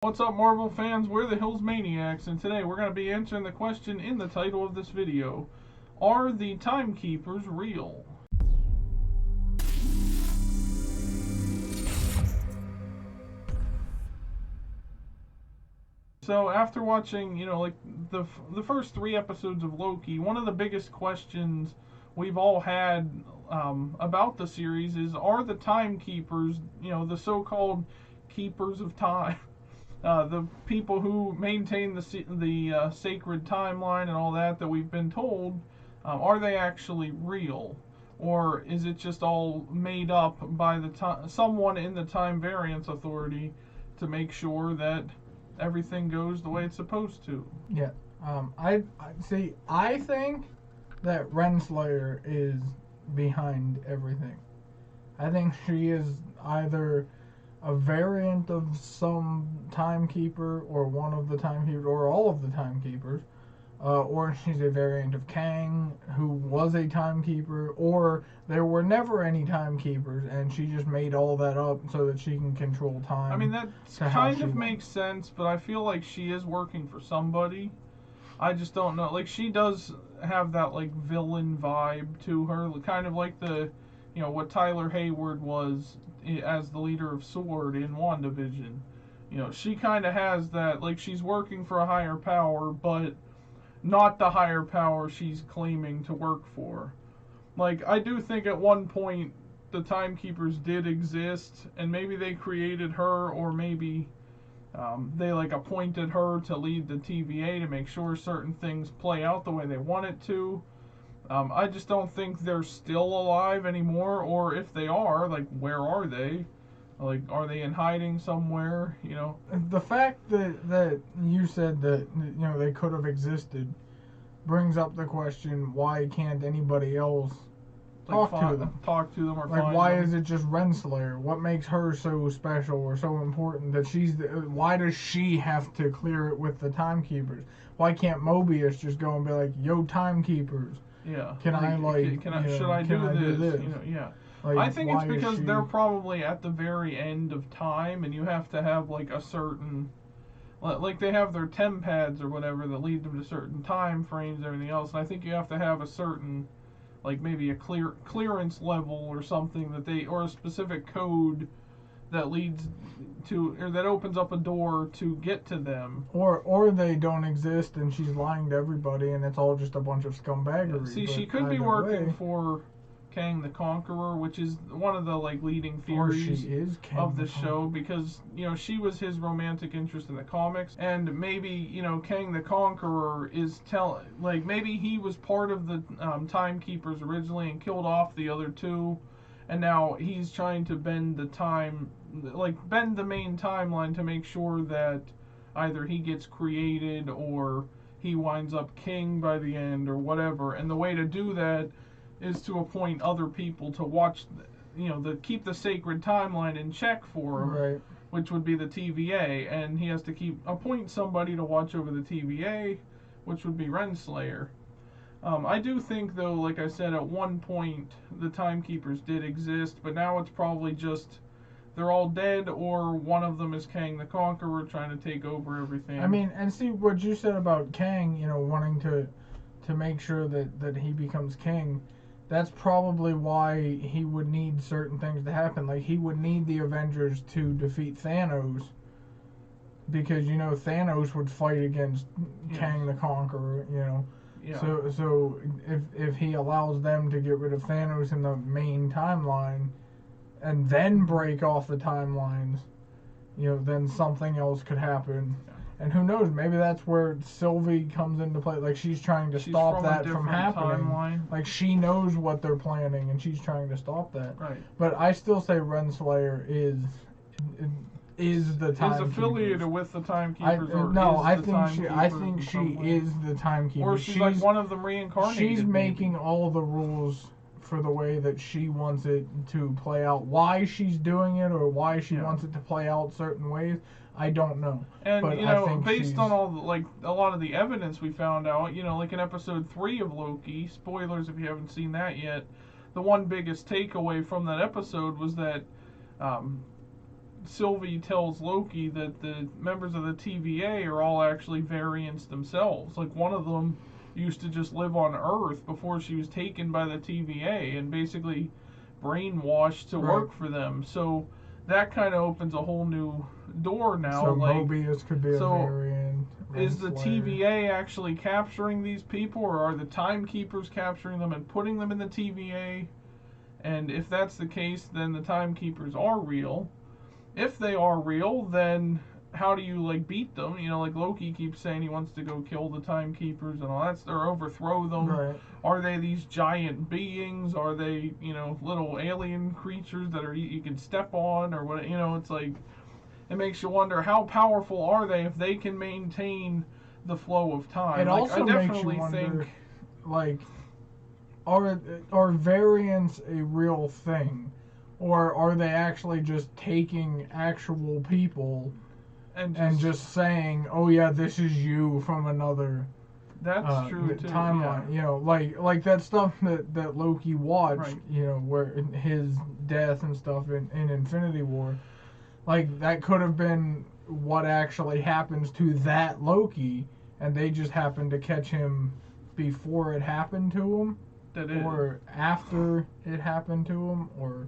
What's up, Marvel fans? We're the Hills Maniacs, and today we're going to be answering the question in the title of this video. Are the Timekeepers real? So after watching, the first 3 episodes of Loki, one of the biggest questions we've all had about the series is, are the Timekeepers, the so-called keepers of time, the people who maintain the sacred timeline and all that we've been told, are they actually real, or is it just all made up by someone in the Time Variance Authority to make sure that everything goes the way it's supposed to? Yeah. I see. I think that Renslayer is behind everything. I think she is either a variant of some timekeeper, or one of the timekeepers, or all of the timekeepers, or she's a variant of Kang, who was a timekeeper, or there were never any timekeepers and she just made all that up so that she can control time. I mean, that kind of makes sense, but I feel like she is working for somebody. I just don't know. Like, she does have that, like, villain vibe to her, kind of like what Tyler Hayward was as the leader of SWORD in WandaVision. She kind of has that, like, she's working for a higher power, but not the higher power she's claiming to work for. Like, I do think at one point the Timekeepers did exist, and maybe they created her, or maybe they, like, appointed her to lead the TVA to make sure certain things play out the way they want it to. I just don't think they're still alive anymore, or if they are, like, where are they? Like, are they in hiding somewhere? The fact that you said that they could have existed brings up the question: why can't anybody else talk to them? Or like, why is it just Renslayer? What makes her so special or so important that why does she have to clear it with the Timekeepers? Why can't Mobius just go and be like, "Yo, Timekeepers, yeah, should I do this? Yeah. Like, I think it's because they're probably at the very end of time, and you have to have, like, a certain, like, they have their TemPads or whatever that lead them to certain time frames and everything else, and I think you have to have a certain, like, maybe a clearance level or something or a specific code that leads to, or that opens up a door to get to them. Or they don't exist and she's lying to everybody and it's all just a bunch of scumbaggery. Yeah. See, she could be working for Kang the Conqueror, which is one of the, like, leading theories of the show, because she was his romantic interest in the comics, and maybe Kang the Conqueror is maybe he was part of the Timekeepers originally and killed off the other two, and now he's trying to bend the main timeline to make sure that either he gets created or he winds up king by the end or whatever, and the way to do that is to appoint other people to watch, keep the sacred timeline in check for him, right, which would be the TVA, and he has to appoint somebody to watch over the TVA, which would be Renslayer. I do think, though, like I said, at one point the Timekeepers did exist, but now it's probably just they're all dead, or one of them is Kang the Conqueror trying to take over everything. I mean, and see what you said about Kang, wanting to make sure that he becomes king. That's probably why he would need certain things to happen. Like, he would need the Avengers to defeat Thanos, because Thanos would fight against Kang the Conqueror. Yeah. So if he allows them to get rid of Thanos in the main timeline, and then break off the timelines, then something else could happen. And who knows, maybe that's where Sylvie comes into play. Like, she's trying to stop that from happening. Timeline. Like, she knows what they're planning, and she's trying to stop that. Right. But I still say Renslayer is the Timekeepers. Is affiliated with the Timekeepers, I think she is the Timekeepers. Or she's like one of them reincarnated. She's making all the rules for the way that she wants it to play out. Why she's doing it, or why she wants it to play out certain ways, I don't know. And, based on all a lot of the evidence we found out, like in episode 3 of Loki, spoilers if you haven't seen that yet, the one biggest takeaway from that episode was that Sylvie tells Loki that the members of the TVA are all actually variants themselves. Like one of them used to just live on Earth before she was taken by the TVA and basically brainwashed to work for them. So that kind of opens a whole new door now. So like, Mobius could be a variant. Is the TVA actually capturing these people, or are the Timekeepers capturing them and putting them in the TVA? And if that's the case, then the Timekeepers are real. If they are real, then how do you like beat them? You know, like Loki keeps saying he wants to go kill the Timekeepers and all that, or overthrow them. Right. Are they these giant beings? Are they, you know, little alien creatures that are you can step on, or what? You know, it's like it makes you wonder how powerful are they if they can maintain the flow of time. It like, also I definitely makes you wonder, think, like, are variants a real thing? Or are they actually just taking actual people and just saying, "Oh yeah, this is you from another that's true too, timeline." Yeah. You know, like that stuff that Loki watched. Right. You know, where his death and stuff in Infinity War, like that could have been what actually happens to that Loki, and they just happened to catch him before it happened to him, or after it happened to him, or.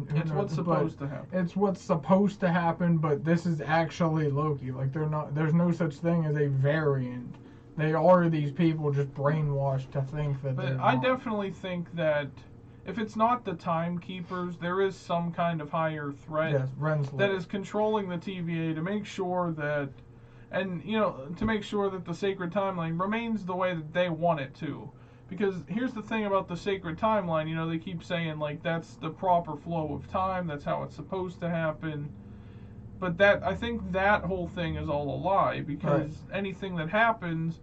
It's what's supposed to happen. It's what's supposed to happen, but this is actually Loki. Like there's no such thing as a variant. They are these people just brainwashed to think that they're I not. definitely think that if it's not the Timekeepers, there is some kind of higher threat that is controlling the TVA to make sure that, and you know, to make sure that the sacred timeline remains the way that they want it to. Because here's the thing about the sacred timeline, you know, they keep saying, like, that's the proper flow of time, that's how it's supposed to happen. But I think that whole thing is all a lie, because anything that happens,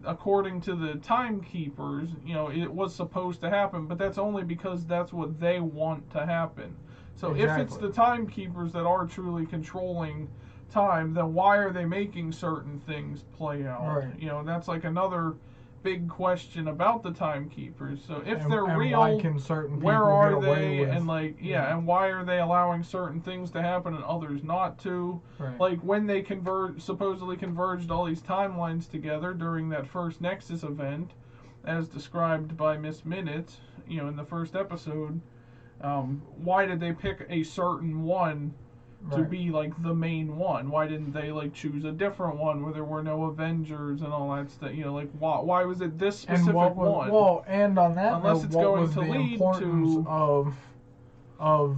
according to the Timekeepers, you know, it was supposed to happen, but that's only because that's what they want to happen. So if it's the Timekeepers that are truly controlling time, then why are they making certain things play out? Right. You know, and that's like another big question about the Timekeepers. So if they're and real, why can certain where people are get away they? with, And like, and why are they allowing certain things to happen and others not to? Right. Like when they supposedly converged all these timelines together during that first Nexus event, as described by Miss Minute, you know, in the first episode. Why did they pick a certain one to be like the main one? Why didn't they like choose a different one where there were no Avengers and all that stuff? You know, like why was it this specific one? Well, and on that unless note, it's what going was to the lead importance to of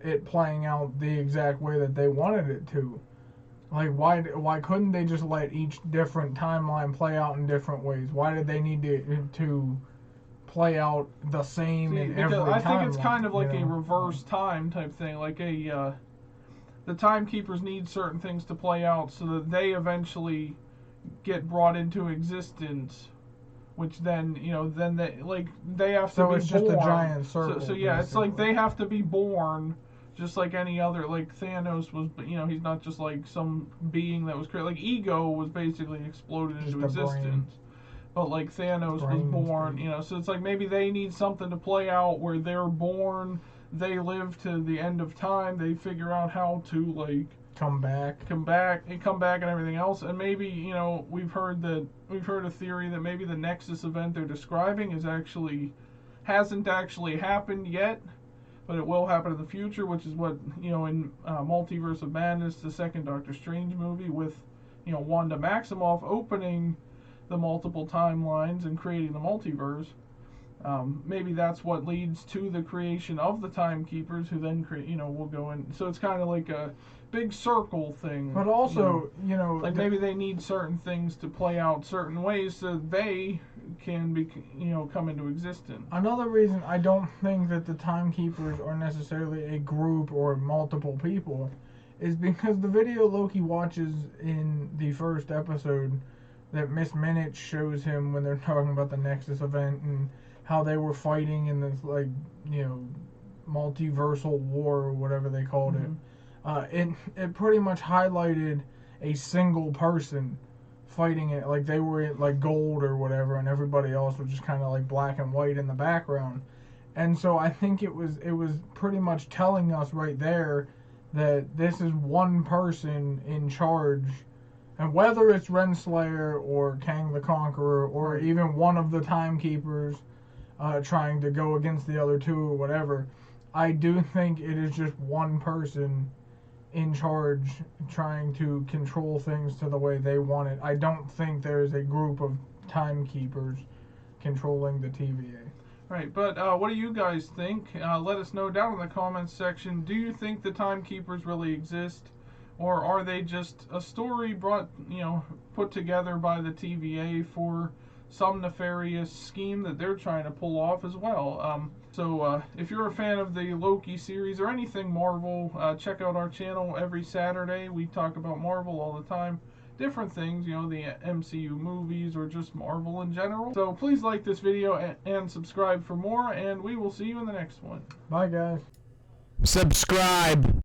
it playing out the exact way that they wanted it to? Like why couldn't they just let each different timeline play out in different ways? Why did they need to play out the same in every timeline? I think it's kind of like a reverse time type thing, like the Timekeepers need certain things to play out so that they eventually get brought into existence, which then, you know, then they have to be born. So it's just a giant circle. So yeah, it's like they have to be born just like any other, like Thanos was, you know, he's not just like some being that was created. Like Ego was basically exploded into existence. But like Thanos was born, you know, so it's like maybe they need something to play out where they're born, they live to the end of time, they figure out how to like come back and everything else. And maybe, you know, we've heard a theory that maybe the Nexus event they're describing hasn't actually happened yet, but it will happen in the future, which is what, you know, in Multiverse of Madness, the second Doctor Strange movie, with, you know, Wanda Maximoff opening the multiple timelines and creating the multiverse. Maybe that's what leads to the creation of the Timekeepers, who then create, you know, will go in. So it's kind of like a big circle thing. But also, you know, like maybe they need certain things to play out certain ways so they can be, you know, come into existence. Another reason I don't think that the Timekeepers are necessarily a group or multiple people is because the video Loki watches in the first episode that Miss Minute shows him when they're talking about the Nexus event and how they were fighting in this, like, you know, multiversal war or whatever they called it. It pretty much highlighted a single person fighting it, like they were like gold or whatever, and everybody else was just kind of like black and white in the background. And so I think it was pretty much telling us right there that this is one person in charge, and whether it's Renslayer or Kang the Conqueror or Right. even one of the Timekeepers trying to go against the other two or whatever, I do think it is just one person in charge trying to control things to the way they want it. I don't think there is a group of Timekeepers controlling the TVA. Right, but what do you guys think? Let us know down in the comments section. Do you think the Timekeepers really exist? Or are they just a story brought, put together by the TVA for some nefarious scheme that they're trying to pull off as well? So if you're a fan of the Loki series or anything Marvel, check out our channel every Saturday. We talk about Marvel all the time. Different things, the MCU movies or just Marvel in general. So please like this video and subscribe for more, and we will see you in the next one. Bye, guys. Subscribe.